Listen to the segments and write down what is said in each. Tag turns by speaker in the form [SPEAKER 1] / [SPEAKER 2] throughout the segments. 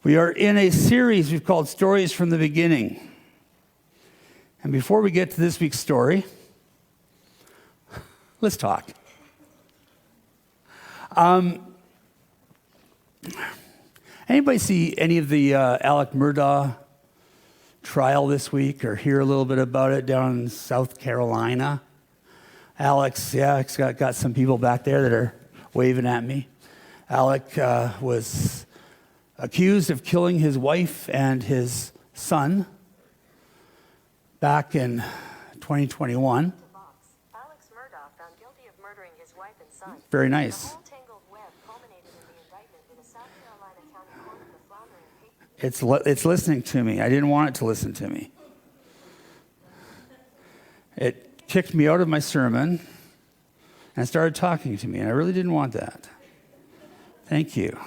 [SPEAKER 1] We are in a series we've called Stories from the Beginning. And before we get to this week's story, let's talk. Anybody see any of the Alec Murdaugh trial this week or hear a little bit about it down in South Carolina? Alex, got some people back there that are waving at me. Alec was accused of killing his wife and his son back in 2021.
[SPEAKER 2] Alex Murdaugh found guilty of murdering his wife and son.
[SPEAKER 1] Very nice.
[SPEAKER 2] The whole tangled web culminated in the indictment in a South Carolina county court of the Floundering Pig.
[SPEAKER 1] It's listening to me. I didn't want it to listen to me. It kicked me out of my sermon and started talking to me, and I really didn't want that. Thank you.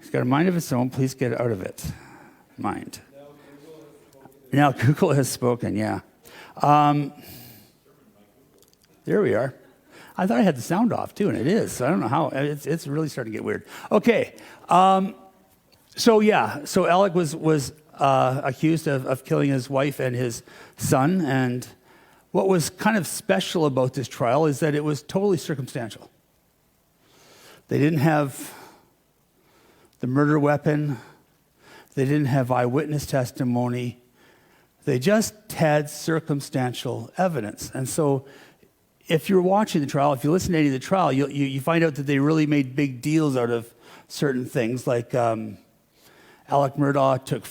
[SPEAKER 1] It's got a mind of its own. Please get out of it. Mind. Now Google has spoken, yeah. There we are. I thought I had the sound off, too, and it is. So I don't know how. It's really starting to get weird. Okay. So Alec was accused of killing his wife and his son, and what was kind of special about this trial is that it was totally circumstantial. They didn't have the murder weapon. They didn't have eyewitness testimony. They just had circumstantial evidence. And so if you're watching the trial, if you listen to any of the trial, you find out that they really made big deals out of certain things, like Alec Murdaugh took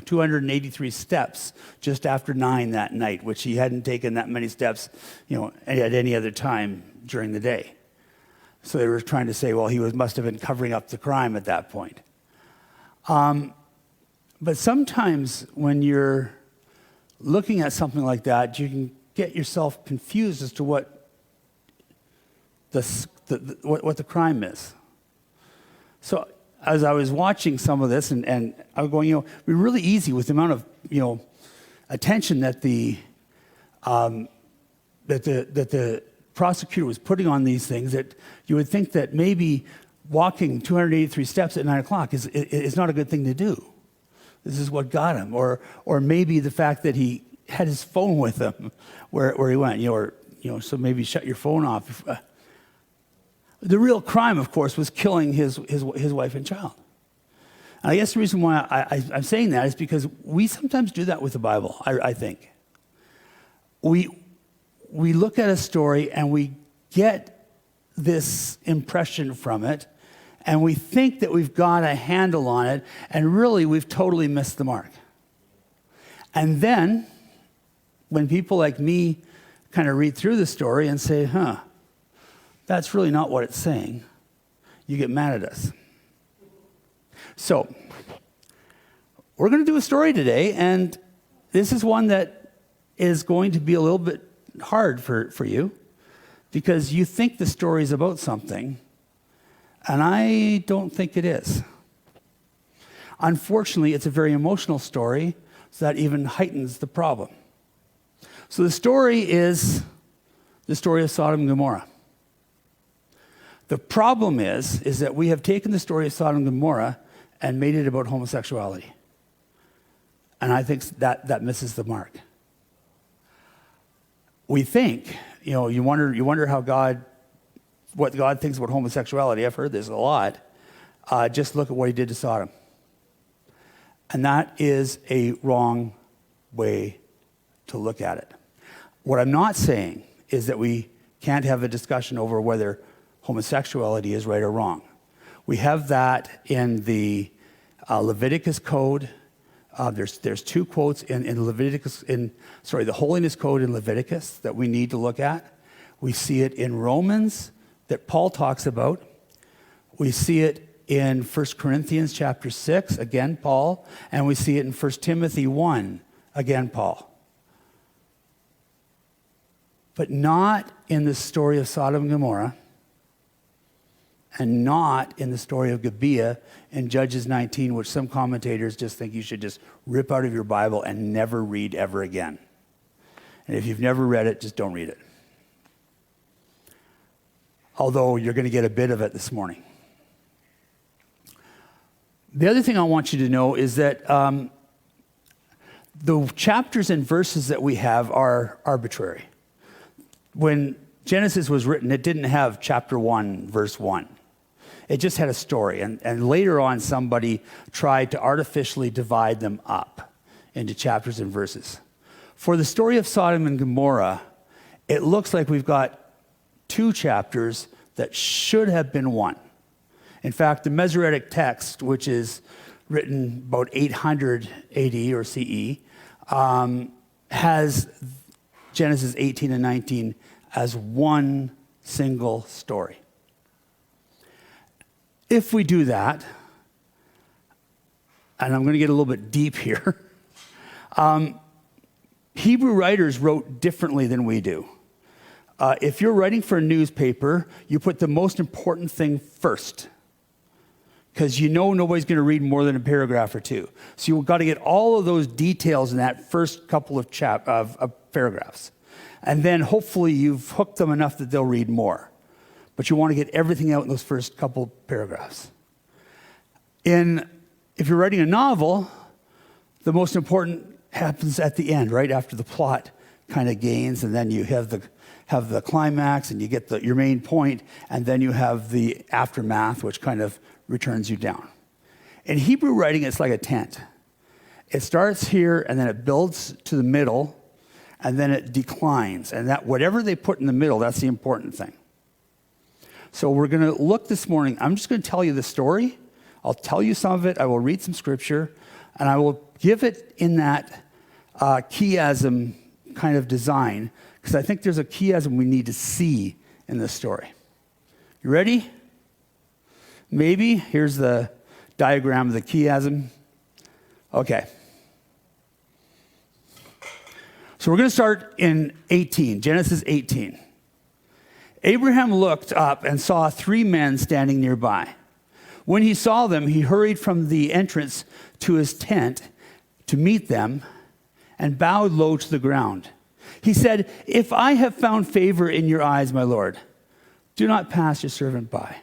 [SPEAKER 1] 283 steps just after 9 that night, which he hadn't taken that many steps, at any other time during the day. So they were trying to say, well, he must have been covering up the crime at that point. But sometimes when you're looking at something like that, you can get yourself confused as to what the crime is. So as I was watching some of this, and I was going, we're really easy with the amount of attention that the prosecutor was putting on these things, that you would think that maybe walking 283 steps at 9 o'clock is not a good thing to do. This is what got him. Or maybe the fact that he had his phone with him where he went, so maybe shut your phone off. The real crime, of course, was killing his wife and child. And I guess the reason why I'm saying that is because we sometimes do that with the Bible, I think. We look at a story and we get this impression from it, and we think that we've got a handle on it, and really we've totally missed the mark. And then, when people like me kind of read through the story and say, that's really not what it's saying, you get mad at us. So, we're going to do a story today, and this is one that is going to be a little bit hard for you, because you think the story is about something, and I don't think it is. Unfortunately, it's a very emotional story, so that even heightens the problem. So the story is the story of Sodom and Gomorrah. The problem is that we have taken the story of Sodom and Gomorrah and made it about homosexuality. And I think that misses the mark. We think, you wonder what God thinks about homosexuality. I've heard this a lot. Just look at what he did to Sodom. And that is a wrong way to look at it. What I'm not saying is that we can't have a discussion over whether homosexuality is right or wrong. We have that in the Leviticus Code. There's 2 quotes in Leviticus, the Holiness Code in Leviticus that we need to look at. We see it in Romans that Paul talks about. We see it in 1 Corinthians chapter 6, again Paul, and we see it in 1 Timothy 1, again Paul. But not in the story of Sodom and Gomorrah, and not in the story of Gibeah in Judges 19, which some commentators just think you should just rip out of your Bible and never read ever again. And if you've never read it, just don't read it. Although you're going to get a bit of it this morning. The other thing I want you to know is that the chapters and verses that we have are arbitrary. When Genesis was written, it didn't have chapter 1, verse 1. It just had a story. And later on, somebody tried to artificially divide them up into chapters and verses. For the story of Sodom and Gomorrah, it looks like we've got 2 chapters that should have been 1. In fact, the Masoretic text, which is written about 800 AD or CE, has Genesis 18 and 19 as one single story. If we do that, and I'm going to get a little bit deep here, Hebrew writers wrote differently than we do. If you're writing for a newspaper, you put the most important thing first, because you know nobody's going to read more than a paragraph or 2. So you've got to get all of those details in that first couple of paragraphs. And then hopefully you've hooked them enough that they'll read more. But you want to get everything out in those first couple paragraphs. If you're writing a novel, the most important happens at the end, right after the plot kind of gains, and then you have the climax, and you get your main point, and then you have the aftermath, which kind of returns you down. In Hebrew writing, it's like a tent. It starts here, and then it builds to the middle, and then it declines. And that whatever they put in the middle, that's the important thing. So we're going to look this morning. I'm just going to tell you the story. I'll tell you some of it. I will read some scripture, and I will give it in that chiasm kind of design, because I think there's a chiasm we need to see in this story. You ready? Maybe. Here's the diagram of the chiasm. Okay. So we're going to start in 18, Genesis 18. Abraham looked up and saw 3 men standing nearby. When he saw them, he hurried from the entrance to his tent to meet them and bowed low to the ground. He said, "If I have found favor in your eyes, my Lord, do not pass your servant by.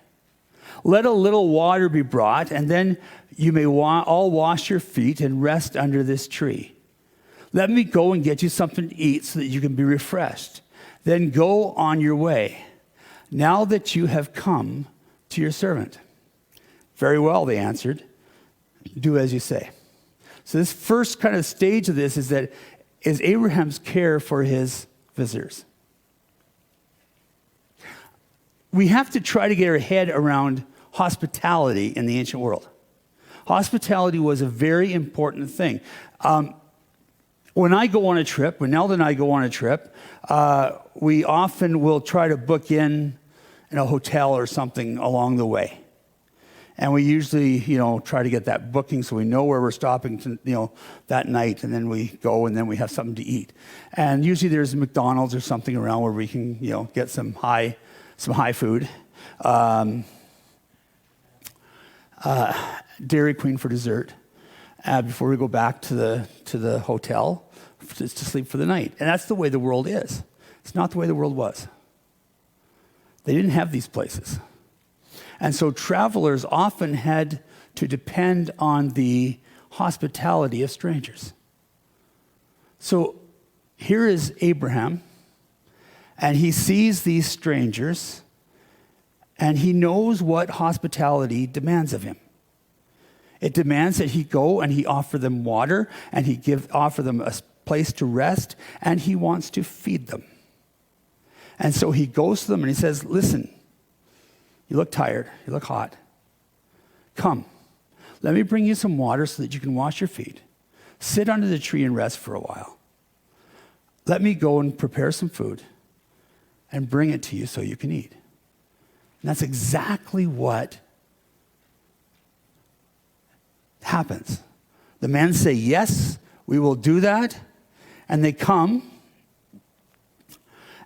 [SPEAKER 1] Let a little water be brought, and then you may all wash your feet and rest under this tree. Let me go and get you something to eat so that you can be refreshed. Then go on your way, now that you have come to your servant." "Very well," they answered. "Do as you say." So this first kind of stage of this is Abraham's care for his visitors. We have to try to get our head around hospitality in the ancient world. Hospitality was a very important thing. When I go on a trip, when Nelda and I go on a trip, we often will try to book in a hotel or something along the way. And we usually, try to get that booking so we know where we're stopping, that night. And then we go, and then we have something to eat. And usually there's a McDonald's or something around where we can, get some high food. Dairy Queen for dessert. Before we go back to the hotel to sleep for the night. And that's the way the world is. It's not the way the world was. They didn't have these places. And so travelers often had to depend on the hospitality of strangers. So here is Abraham, and he sees these strangers, and he knows what hospitality demands of him. It demands that he go and he offer them water, and he offer them a place to rest, and he wants to feed them. And so he goes to them and he says, "Listen, you look tired, you look hot. Come, let me bring you some water so that you can wash your feet. Sit under the tree and rest for a while. Let me go and prepare some food and bring it to you so you can eat." And that's exactly what happens. The men say, "Yes, we will do that." And they come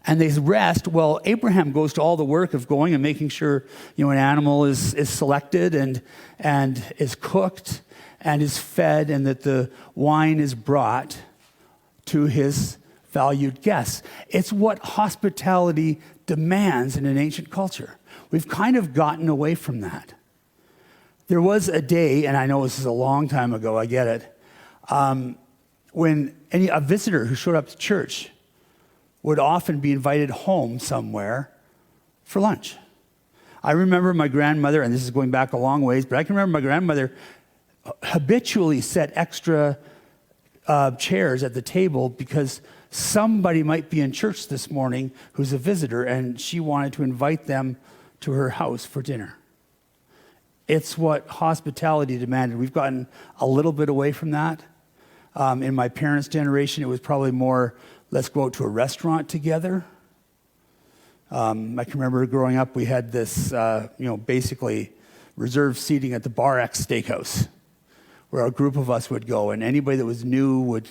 [SPEAKER 1] and they rest. Well, Abraham goes to all the work of going and making sure, an animal is selected and is cooked and is fed, and that the wine is brought to his valued guests. It's what hospitality demands in an ancient culture. We've kind of gotten away from that. There was a day, and I know this is a long time ago, I get it, when a visitor who showed up to church would often be invited home somewhere for lunch. I remember my grandmother, and this is going back a long ways, but I can remember my grandmother habitually set extra chairs at the table because somebody might be in church this morning who's a visitor, and she wanted to invite them to her house for dinner. It's what hospitality demanded. We've gotten a little bit away from that. In my parents' generation, it was probably more, let's go out to a restaurant together. I can remember growing up, we had this, basically reserved seating at the Bar X Steakhouse, where a group of us would go, and anybody that was new would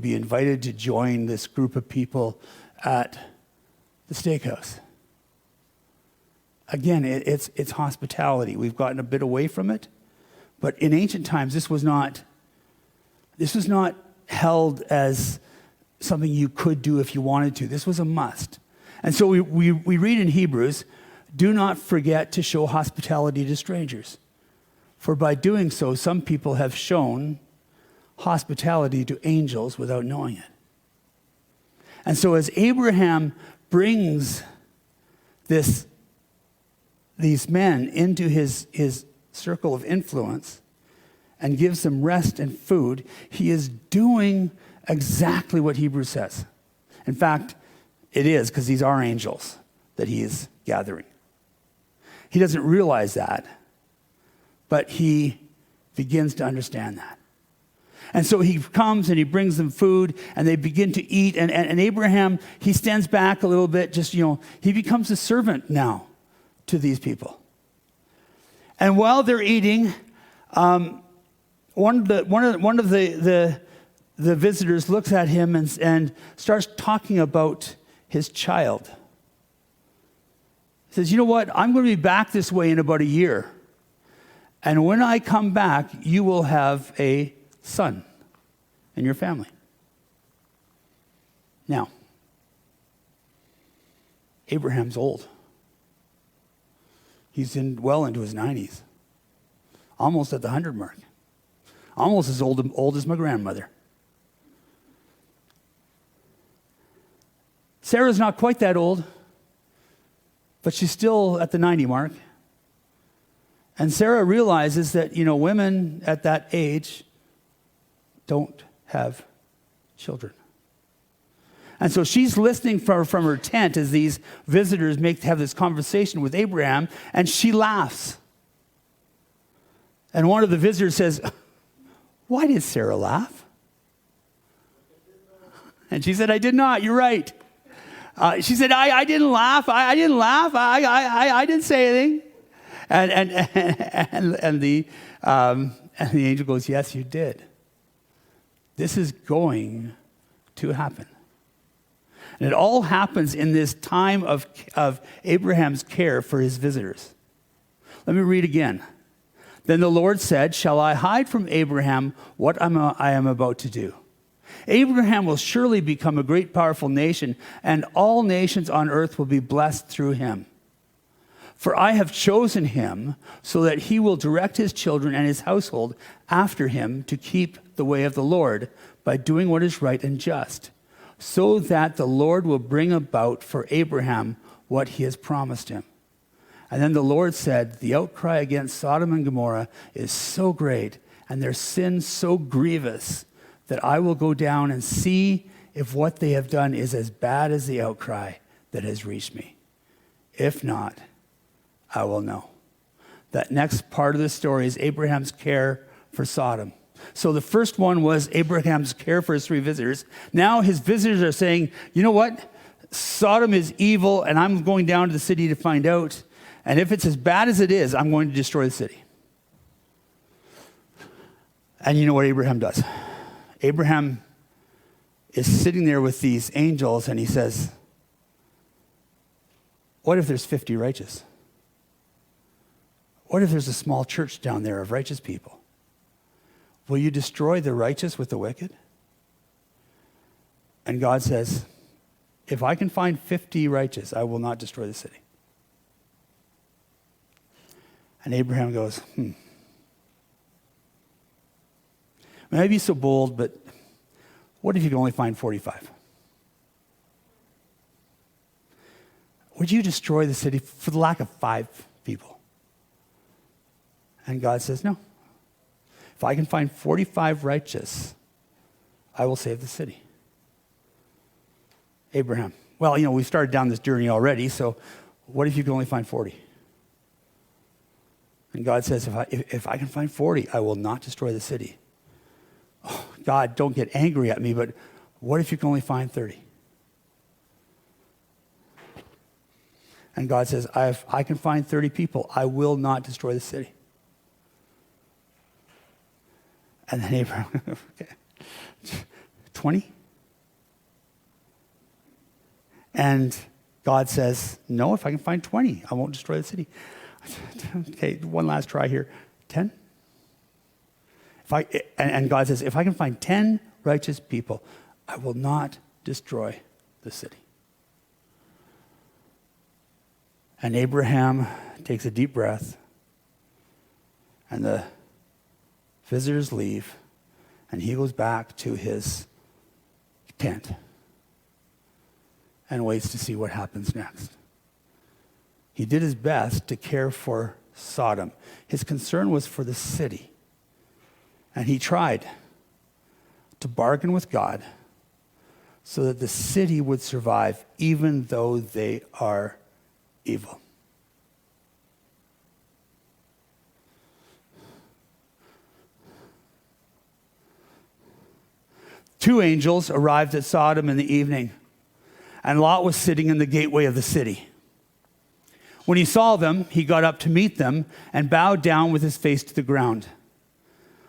[SPEAKER 1] be invited to join this group of people at the steakhouse. Again, it's hospitality. We've gotten a bit away from it, but in ancient times, this was not held as something you could do if you wanted to. This was a must. And so we read in Hebrews, do not forget to show hospitality to strangers. For by doing so, some people have shown hospitality to angels without knowing it. And so as Abraham brings these men into his circle of influence and gives them rest and food, he is doing exactly what Hebrews says. In fact, it is, because these are angels that he is gathering. He doesn't realize that, but he begins to understand that. And so he comes and he brings them food, and they begin to eat. And Abraham, he stands back a little bit, he becomes a servant now to these people. And while they're eating, one of the visitors looks at him and starts talking about his child. He says, you know what? I'm going to be back this way in about a year. And when I come back, you will have a son in your family. Now, Abraham's old. He's well into his 90s, almost at the 100 mark, almost as old as my grandmother. Sarah's not quite that old, but she's still at the 90 mark. And Sarah realizes that, women at that age don't have children. And so she's listening from her tent as these visitors have this conversation with Abraham, and she laughs. And one of the visitors says, why did Sarah laugh? And she said, I did not. You're right. She said, I didn't laugh. I didn't laugh. I didn't say anything. And the angel goes, yes, you did. This is going to happen. And it all happens in this time of Abraham's care for his visitors. Let me read again. Then the Lord said, shall I hide from Abraham what I am about to do? Abraham will surely become a great, powerful nation, and all nations on earth will be blessed through him. For I have chosen him so that he will direct his children and his household after him to keep the way of the Lord by doing what is right and just, so that the Lord will bring about for Abraham what he has promised him. And then the Lord said, the outcry against Sodom and Gomorrah is so great, and their sin so grievous, that I will go down and see if what they have done is as bad as the outcry that has reached me. If not, I will know. That next part of the story is Abraham's care for Sodom. So the first one was Abraham's care for his three visitors. Now his visitors are saying, you know what? Sodom is evil, and I'm going down to the city to find out. And if it's as bad as it is, I'm going to destroy the city. And you know what Abraham does? Abraham is sitting there with these angels, and he says, what if there's 50 righteous? What if there's a small church down there of righteous people? Will you destroy the righteous with the wicked? And God says, if I can find 50 righteous, I will not destroy the city. And Abraham goes, I might be so bold, but what if you can only find 45? Would you destroy the city for the lack of 5 people? And God says, no. If I can find 45 righteous, I will save the city. Abraham. Well, we started down this journey already, so what if you can only find 40? And God says, if I can find 40, I will not destroy the city. Oh, God, don't get angry at me, but what if you can only find 30? And God says, if I can find 30 people, I will not destroy the city. And then Abraham, okay, 20? And God says, no, if I can find 20, I won't destroy the city. Okay, one last try here. 10? And God says, if I can find 10 righteous people, I will not destroy the city. And Abraham takes a deep breath, and the visitors leave, and he goes back to his tent and waits to see what happens next. He did his best to care for Sodom. His concern was for the city. And he tried to bargain with God so that the city would survive even though they are evil. Two angels arrived at Sodom in the evening, and Lot was sitting in the gateway of the city. When he saw them, he got up to meet them and bowed down with his face to the ground.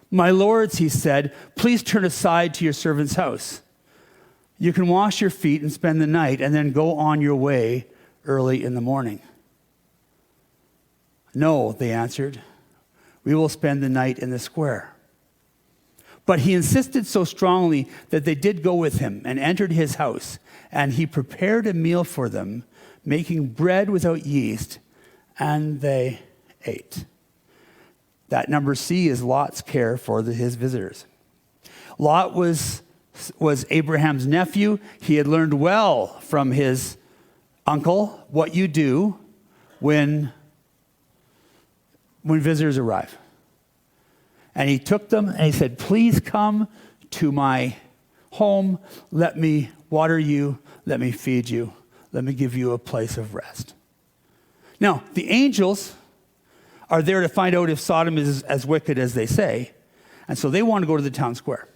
[SPEAKER 1] "My lords," he said, "please turn aside to your servant's house. You can wash your feet and spend the night and then go on your way early in the morning." "No," they answered, "we will spend the night in the square." But he insisted so strongly that they did go with him and entered his house, and he prepared a meal for them, making bread without yeast, and they ate. That number C is Lot's care for his visitors. Lot was Abraham's nephew. He had learned well from his uncle what you do when visitors arrive. And he took them and he said, "Please come to my home. Let me water you. Let me feed you. Let me give you a place of rest." Now, the angels are there to find out if Sodom is as wicked as they say. And so they want to go to the town square.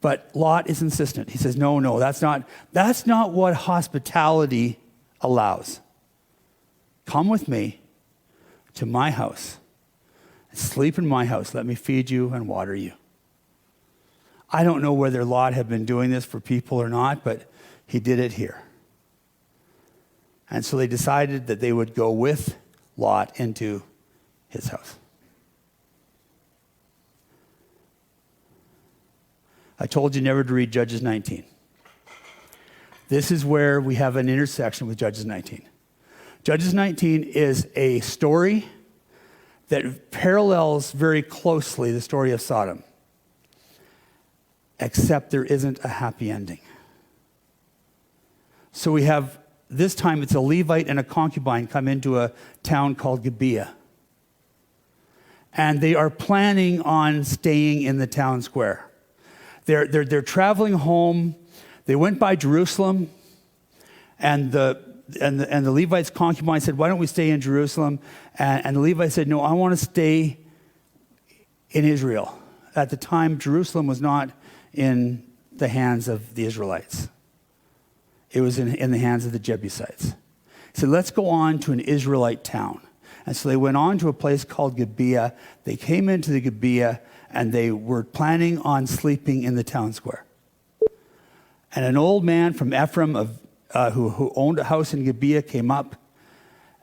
[SPEAKER 1] But Lot is insistent. He says, no, that's not what hospitality allows. Come with me to my house. Sleep in my house. Let me feed you and water you. I don't know whether Lot had been doing this for people or not, but he did it here. And so they decided that they would go with Lot into his house. I told you never to read Judges 19. This is where we have an intersection with Judges 19. Judges 19 is a story that parallels very closely the story of Sodom, except there isn't a happy ending. So we have, this time it's a Levite and a concubine come into a town called Gibeah. And they are planning on staying in the town square. They're traveling home. They went by Jerusalem, and the Levite's concubine said, "Why don't we stay in Jerusalem?" And the Levite said, "No, I want to stay in Israel." At the time, Jerusalem was not in the hands of the Israelites. It was in the hands of the Jebusites. He said, "Let's go on to an Israelite town." And so they went on to a place called Gibeah. They came into the Gibeah, and they were planning on sleeping in the town square. And an old man from Ephraim who owned a house in Gibeah came up,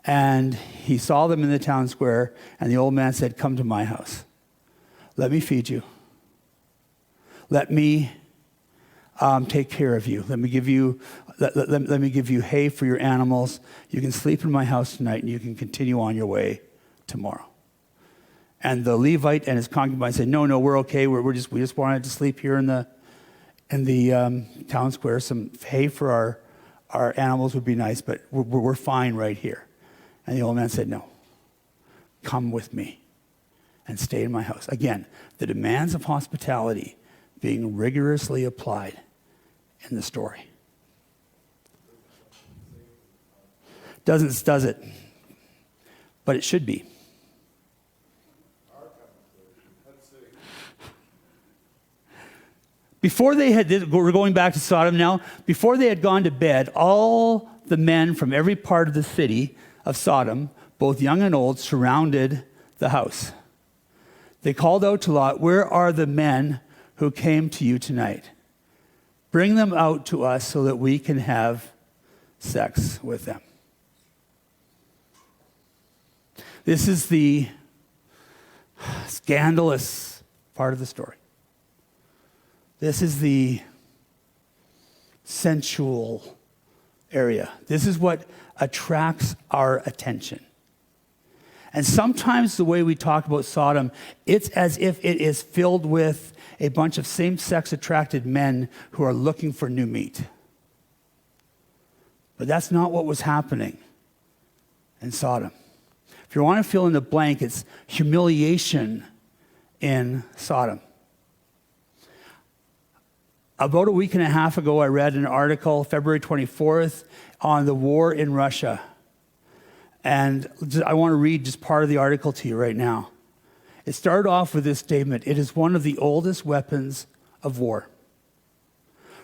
[SPEAKER 1] and he saw them in the town square, and the old man said, "Come to my house. Let me feed you. Let me take care of you. Let me give you hay for your animals. You can sleep in my house tonight, and you can continue on your way tomorrow." And the Levite and his concubine said, no, we're okay. We just wanted to sleep here in the town square. Some hay for our animals would be nice, but we're fine right here. And the old man said, no, come with me and stay in my house. Again, the demands of hospitality being rigorously applied in the story. Does it? But it should be. Before they had, we're going back to Sodom now, before they had gone to bed, all the men from every part of the city of Sodom, both young and old, surrounded the house. They called out to Lot, "Where are the men who came to you tonight? Bring them out to us so that we can have sex with them." This is the scandalous part of the story. This is the sensual area. This is what attracts our attention. And sometimes the way we talk about Sodom, it's as if it is filled with a bunch of same-sex attracted men who are looking for new meat. But that's not what was happening in Sodom. If you want to fill in the blank, it's humiliation in Sodom. About a week and a half ago, I read an article, February 24th, on the war in Russia. And I want to read just part of the article to you right now. It started off with this statement: "It is one of the oldest weapons of war.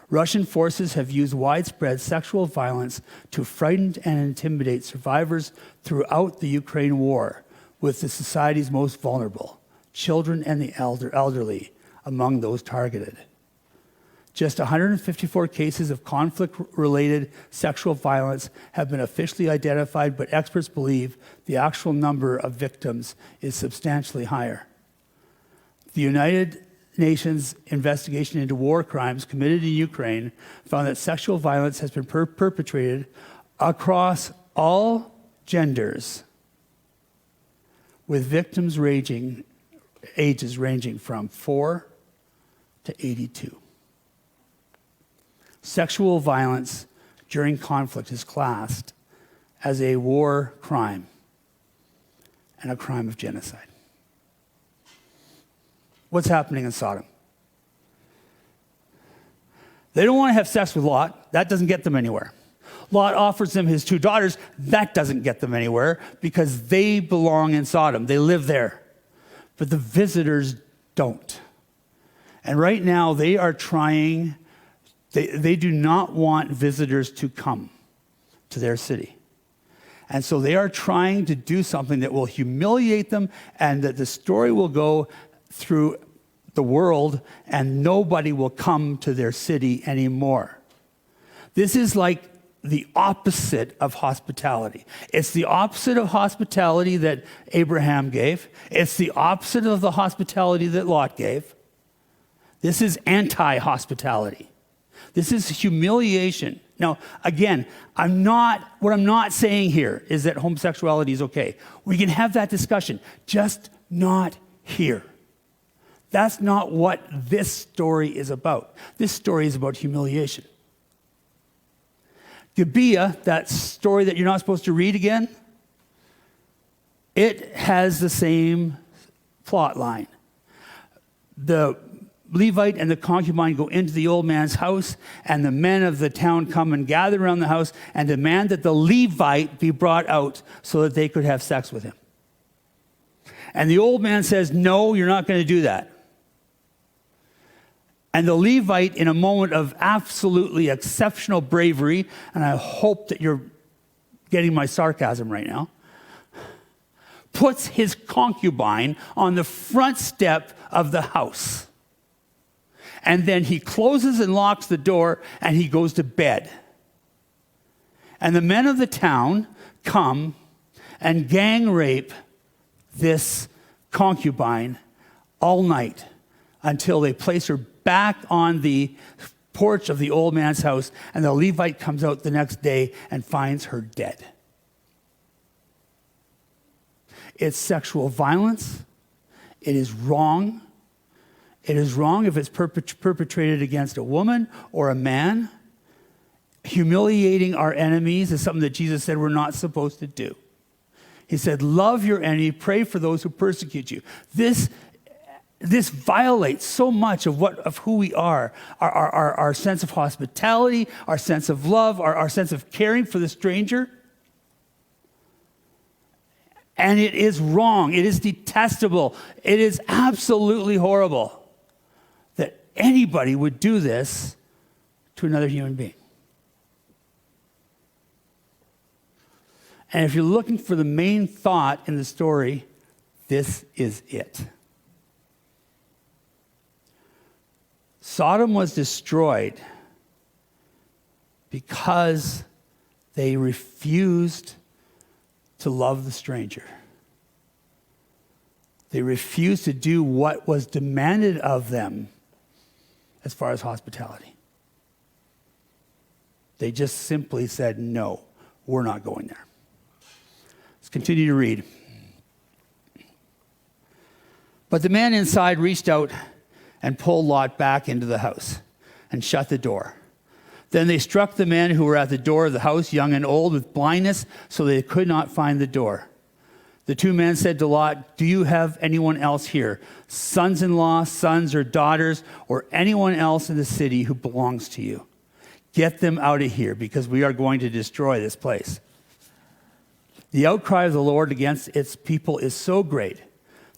[SPEAKER 1] Russian forces have used widespread sexual violence to frighten and intimidate survivors throughout the Ukraine war, with the society's most vulnerable, children and the elderly, among those targeted. Just 154 cases of conflict-related sexual violence have been officially identified, but experts believe the actual number of victims is substantially higher. The United Nations investigation into war crimes committed in Ukraine found that sexual violence has been perpetrated across all genders, with victims ages ranging from 4 to 82. Sexual violence during conflict is classed as a war crime and a crime of genocide." What's happening in Sodom? They don't want to have sex with Lot. That doesn't get them anywhere. Lot offers them his 2 daughters. That doesn't get them anywhere because they belong in Sodom. They live there. But the visitors don't. And right now they are trying. They do not want visitors to come to their city. And so they are trying to do something that will humiliate them and that the story will go through the world and nobody will come to their city anymore. This is like the opposite of hospitality. It's the opposite of hospitality that Abraham gave. It's the opposite of the hospitality that Lot gave. This is anti-hospitality. This is humiliation. Now, again, what I'm not saying here is that homosexuality is okay. We can have that discussion, just not here. That's not what this story is about. This story is about humiliation. Gibeah, that story that you're not supposed to read again, it has the same plot line. The Levite and the concubine go into the old man's house, and the men of the town come and gather around the house and demand that the Levite be brought out so that they could have sex with him. And the old man says, "No, you're not going to do that." And the Levite, in a moment of absolutely exceptional bravery, and I hope that you're getting my sarcasm right now, puts his concubine on the front step of the house. And then he closes and locks the door and he goes to bed. And the men of the town come and gang rape this concubine all night until they place her back on the porch of the old man's house, and the Levite comes out the next day and finds her dead. It's sexual violence. It is wrong. It is wrong if it's perpetrated against a woman or a man. Humiliating our enemies is something that Jesus said we're not supposed to do. He said, love your enemy, pray for those who persecute you. This violates so much of who we are, our sense of hospitality, our sense of love, our sense of caring for the stranger. And it is wrong. It is detestable. It is absolutely horrible that anybody would do this to another human being. And if you're looking for the main thought in the story, this is it. Sodom was destroyed because they refused to love the stranger. They refused to do what was demanded of them as far as hospitality. They just simply said, no, we're not going there. Let's continue to read. But the man inside reached out and pulled Lot back into the house and shut the door. Then they struck the men who were at the door of the house, young and old, with blindness, so they could not find the door. The two men said to Lot, do you have anyone else here, sons-in-law, sons or daughters, or anyone else in the city who belongs to you? Get them out of here, because we are going to destroy this place. The outcry of the Lord against its people is so great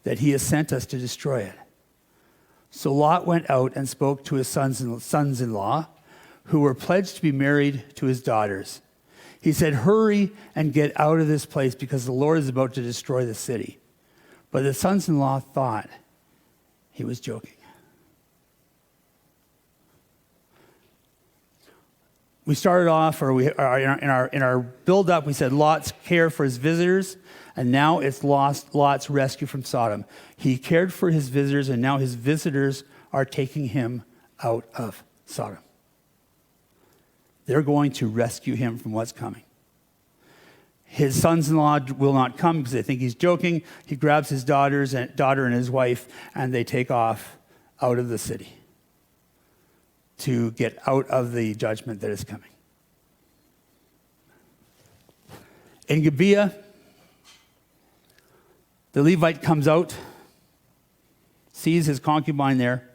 [SPEAKER 1] that he has sent us to destroy it. So Lot went out and spoke to his sons-in-law, who were pledged to be married to his daughters. He said, hurry and get out of this place because the Lord is about to destroy the city. But the sons-in-law thought he was joking. We started off, or in our build-up, we said Lot's care for his visitors, and now it's Lot's rescue from Sodom. He cared for his visitors, and now his visitors are taking him out of Sodom. They're going to rescue him from what's coming. His sons-in-law will not come because they think he's joking. He grabs his daughter and his wife, and they take off out of the city to get out of the judgment that is coming. In Gibeah, the Levite comes out, sees his concubine there.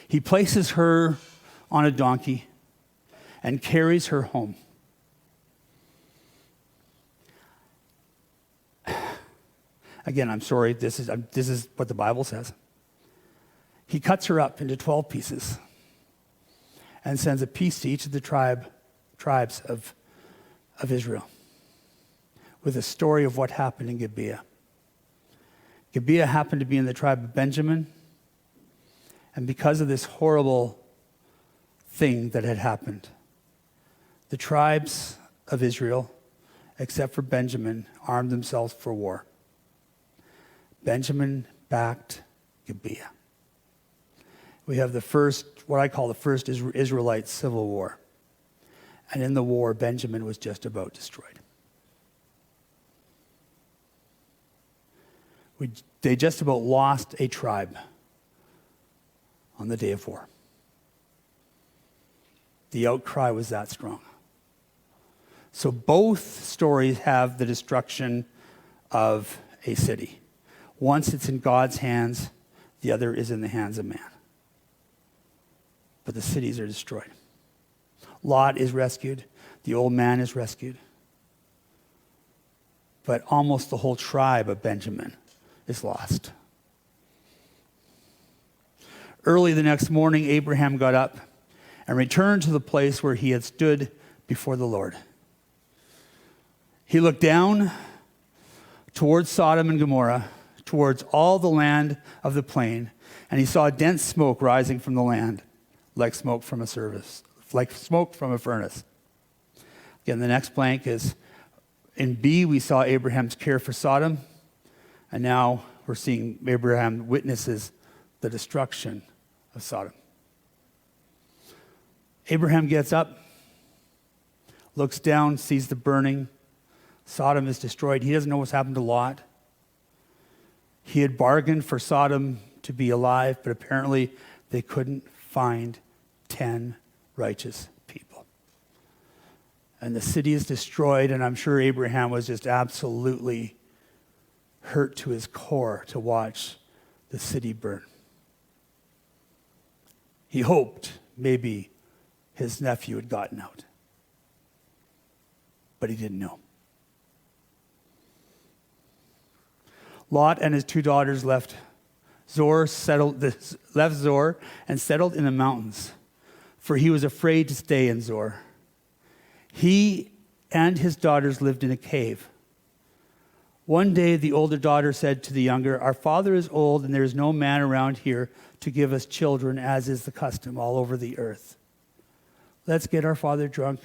[SPEAKER 1] He places her on a donkey and carries her home. Again, I'm sorry, this is what the Bible says. He cuts her up into 12 pieces and sends a piece to each of the tribes of Israel with a story of what happened in Gibeah. Gibeah happened to be in the tribe of Benjamin, and because of this horrible thing that had happened, the tribes of Israel, except for Benjamin, armed themselves for war. Benjamin backed Gibeah. We have what I call the first Israelite civil war. And in the war, Benjamin was just about destroyed. They just about lost a tribe on the day of war. The outcry was that strong. So both stories have the destruction of a city. Once it's in God's hands, the other is in the hands of man. But the cities are destroyed. Lot is rescued. The old man is rescued. But almost the whole tribe of Benjamin is lost. Early the next morning, Abraham got up and returned to the place where he had stood before the Lord. He looked down towards Sodom and Gomorrah, towards all the land of the plain, and he saw dense smoke rising from the land, like smoke from a furnace. Again, the next blank is in B, we saw Abraham's care for Sodom, and now we're seeing Abraham witnesses the destruction of Sodom. Abraham gets up, looks down, sees the burning. Sodom is destroyed. He doesn't know what's happened to Lot. He had bargained for Sodom to be alive, but apparently they couldn't find 10 righteous people. And the city is destroyed, and I'm sure Abraham was just absolutely hurt to his core to watch the city burn. He hoped maybe his nephew had gotten out, but he didn't know. Lot and his 2 daughters left Zoar and settled in the mountains, for he was afraid to stay in Zoar. He and his daughters lived in a cave. One day the older daughter said to the younger, "Our father is old, and there is no man around here to give us children, as is the custom all over the earth. Let's get our father drunk.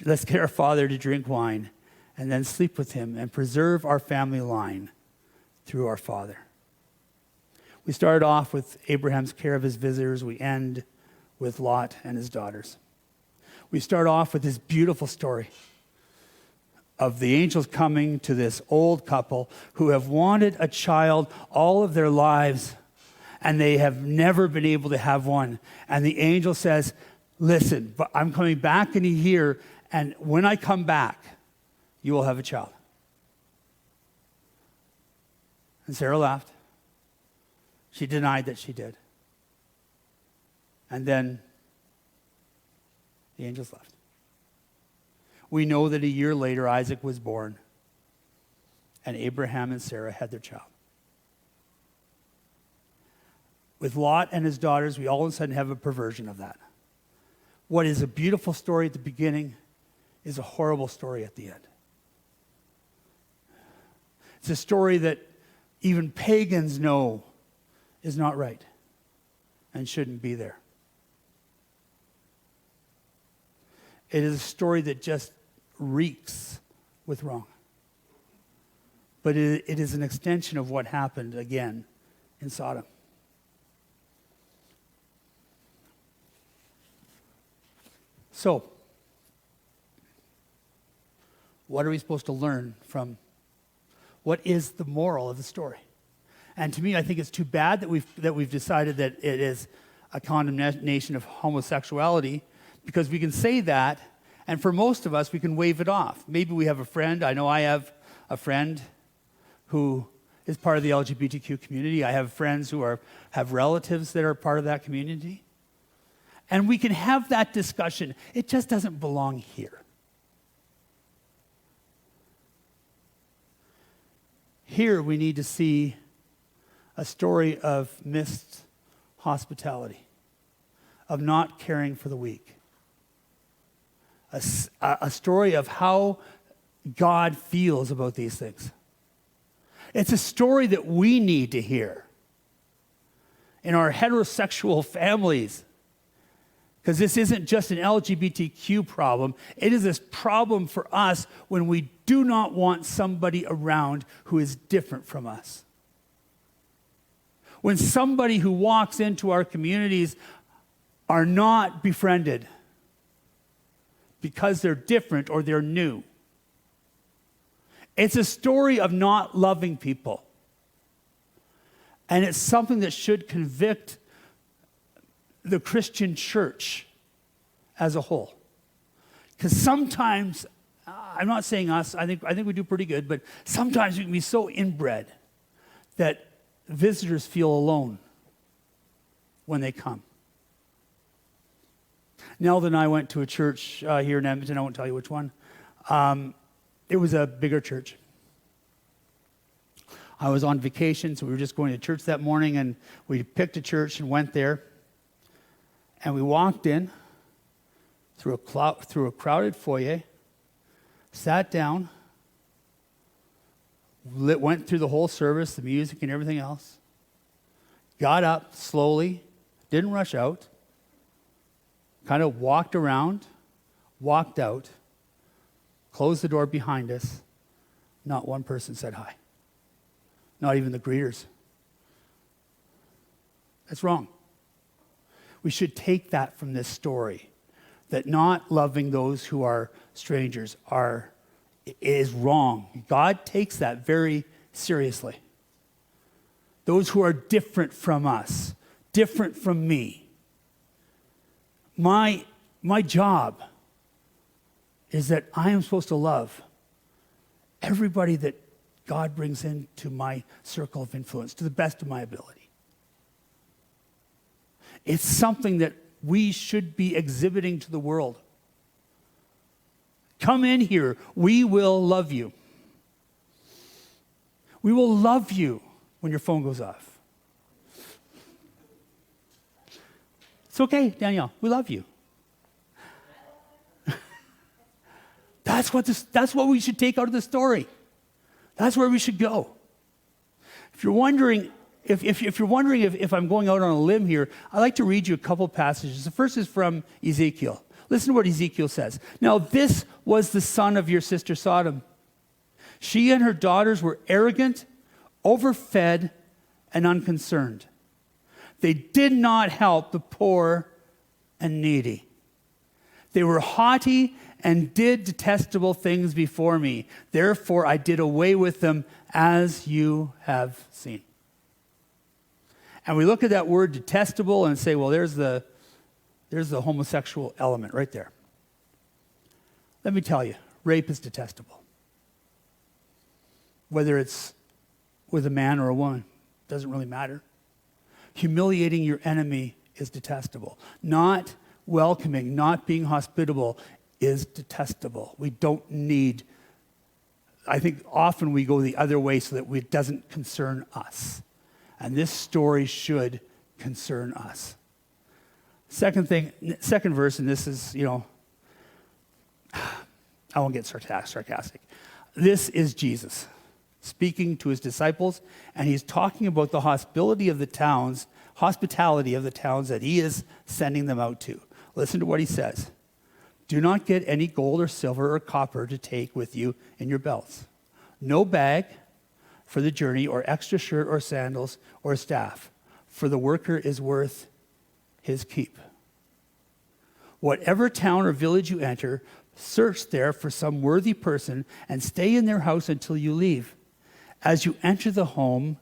[SPEAKER 1] Let's get our father to drink wine, and then sleep with him and preserve our family line through our father." We started off with Abraham's care of his visitors. We end with Lot and his daughters. We start off with this beautiful story of the angels coming to this old couple who have wanted a child all of their lives, and they have never been able to have one. And the angel says, "Listen, but I'm coming back in a year, and when I come back, you will have a child." And Sarah laughed. She denied that she did. And then the angels left. We know that a year later, Isaac was born, and Abraham and Sarah had their child. With Lot and his daughters, we all of a sudden have a perversion of that. What is a beautiful story at the beginning is a horrible story at the end. It's a story that even pagans know is not right and shouldn't be there. It is a story that just reeks with wrong. But it is an extension of what happened again in Sodom. So, what are we supposed to learn from what is the moral of the story? And to me, I think it's too bad that we've decided that it is a condemnation of homosexuality, because we can say that, and for most of us, we can wave it off. Maybe we have a friend. I know I have a friend who is part of the LGBTQ community. I have friends who have relatives that are part of that community. And we can have that discussion. It just doesn't belong here. Here we need to see a story of missed hospitality, of not caring for the weak. A story of how God feels about these things. It's a story that we need to hear in our heterosexual families, because this isn't just an LGBTQ problem. It is this problem for us when we do not want somebody around who is different from us. When somebody who walks into our communities are not befriended because they're different or they're new. It's a story of not loving people. And it's something that should convict the Christian church as a whole. Because sometimes, I'm not saying us, I think we do pretty good, but sometimes we can be so inbred that visitors feel alone when they come. Nelda and I went to a church here in Edmonton. I won't tell you which one. It was a bigger church. I was on vacation, so we were just going to church that morning, and we picked a church and went there. And we walked in through a crowded foyer, sat down, went through the whole service, the music and everything else, got up slowly, didn't rush out, kind of walked around, walked out, closed the door behind us. Not one person said hi. Not even the greeters. That's wrong. We should take that from this story, that not loving those who are strangers is wrong. God takes that very seriously. those who are different from us, different from me. My job is that I am supposed to love everybody that God brings into my circle of influence to the best of my ability. It's something that we should be exhibiting to the world. Come in here. We will love you. We will love you when your phone goes off. It's okay, Danielle. We love you. That's what we should take out of the story. That's where we should go. If you're wondering if I'm going out on a limb here, I'd like to read you a couple passages. The first is from Ezekiel. Listen to what Ezekiel says. Now, this was the son of your sister Sodom. She and her daughters were arrogant, overfed, and unconcerned. They did not help the poor and needy. They were haughty and did detestable things before me. Therefore, I did away with them, as you have seen. And we look at that word detestable and say, well, there's the homosexual element right there. Let me tell you, rape is detestable. Whether it's with a man or a woman, doesn't really matter. Humiliating your enemy is detestable. Not welcoming, not being hospitable is detestable. We don't need, I think often we go the other way so that it doesn't concern us. And this story should concern us. Second verse, and this is, I won't get sarcastic. This is Jesus speaking to his disciples, and he's talking about the hospitality of the towns that he is sending them out to. Listen to what he says. Do not get any gold or silver or copper to take with you in your belts. No bag for the journey, or extra shirt or sandals or staff, for the worker is worth his keep. Whatever town or village you enter, search there for some worthy person and stay in their house until you leave. As you enter the home,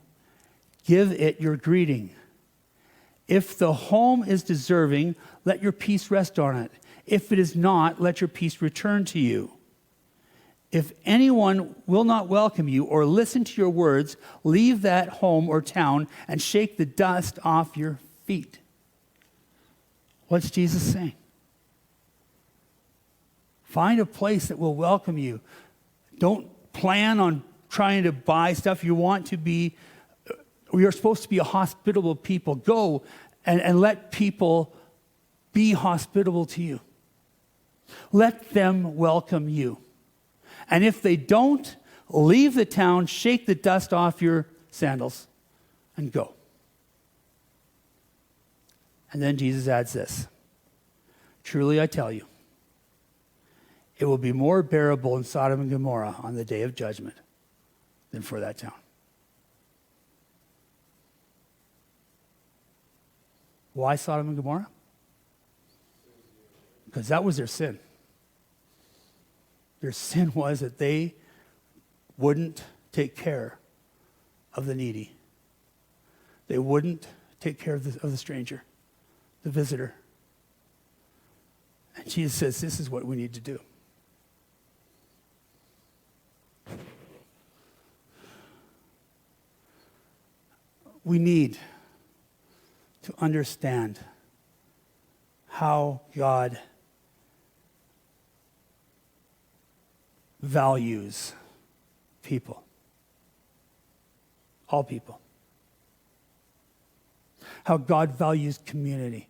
[SPEAKER 1] give it your greeting. If the home is deserving, let your peace rest on it. If it is not, let your peace return to you. If anyone will not welcome you or listen to your words, leave that home or town and shake the dust off your feet. What's Jesus saying? Find a place that will welcome you. Don't plan on trying to buy stuff. We are supposed to be a hospitable people. Go and let people be hospitable to you. Let them welcome you. And if they don't, leave the town, shake the dust off your sandals, and go. And then Jesus adds this. Truly I tell you, it will be more bearable in Sodom and Gomorrah on the day of judgment than for that town. Why Sodom and Gomorrah? Because that was their sin. Their sin was that they wouldn't take care of the needy. They wouldn't take care of the stranger, the visitor. And Jesus says, this is what we need to do. We need to understand how God values people. All people. How God values community.